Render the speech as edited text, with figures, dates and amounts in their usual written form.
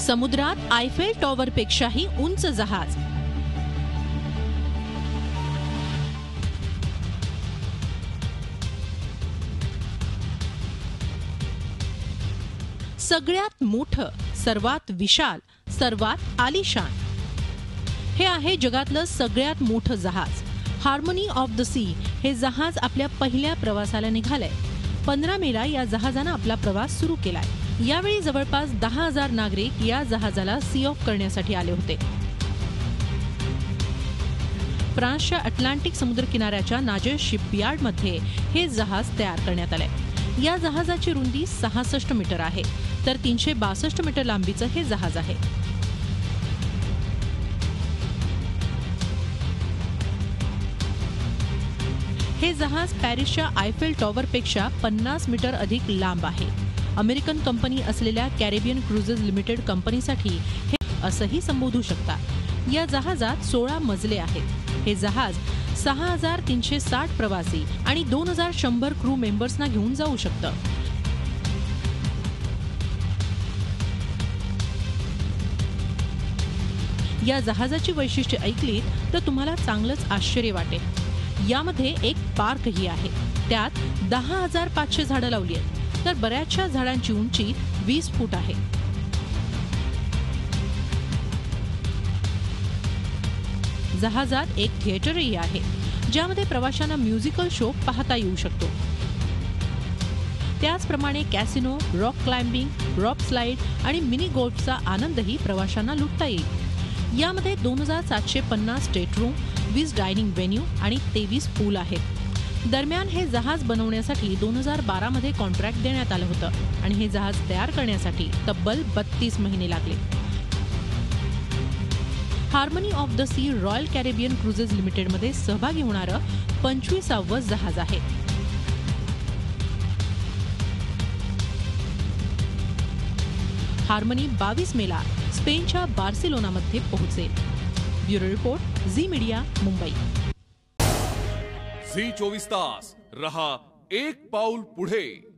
समुद्रात आयफेल टॉवरपेक्षाही उंच जहाज. सगळ्यात मोठं, सर्वात विशाल, सर्वात आलिशान हे आहे जगातलं सगळ्यात मोठं जहाज. हार्मनी ऑफ द सी हे जहाज आपल्या पहिल्या प्रवासाला निघालंय. 15 मेला या जहाजानं आपला प्रवास सुरू केलाय. यावेळी जवळपास 10,000 नागरिक या जहाजाला सी ऑफ करण्यासाठी आले होते. फ्रान्सच्या अटलांटिक समुद्र किनाऱ्याच्या नाजेस शिपयार्डमध्ये हे जहाज तयार करण्यात आलंय. या जहाजाची रुंदी 66 मीटर आहे, तर 362 मीटर लांबीचं हे जहाज आहे. हे जहाज पॅरिसच्या आयफेल टॉवरपेक्षा 50 मीटर अधिक लांब आहे. अमेरिकन कंपनी असलेल्या कॅरेबियन क्रुझेस लिमिटेड कंपनीसाठी हे असंही संबोधू शकता. या जहाजात 16 मजले आहेत. हे जहाज 6,360 प्रवासी आणि 2,100 क्रू मेंबर्सना घेऊन जाऊ शकतं. या जहाजाची वैशिष्ट्ये ऐकलीत तर तुम्हाला चांगलंच आश्चर्य वाटेल. यामध्ये एक पार्कही आहे. त्यात 10,500 झाडं लावली आहेत, तर बऱ्याचशा झाडांची उंची 20 फूट आहे. जहाजात एक थिएटरही आहे, ज्यामध्ये प्रवाशांना म्युझिकल शो पाहता येऊ शकतो. त्याचप्रमाणे casino, rock climbing, rock slide आणि मिनी गोल्फचा आनंदही प्रवाशांना लुटता येईल. यामध्ये 2,750 स्टेटरूम, 20 डायनिंग व्हेन्यू आणि 23 पूल आहेत. दरम्यान हे जहाज बनवण्यासाठी 2012 मध्ये कॉन्ट्रॅक्ट देण्यात आलं होतं आणि हे जहाज तयार करण्यासाठी तब्बल 32 महिने लागले. Harmony of the Sea Royal Caribbean Cruises लिमिटेडमध्ये सहभागी होणारं 25वं जहाज आहे. हार्मनी 22 मेला स्पेनच्या बार्सिलोनामध्ये पोहोचेल. Bureau report, Zee Media, Mumbai. Zee 24 तास रहा एक पाऊल पुढे.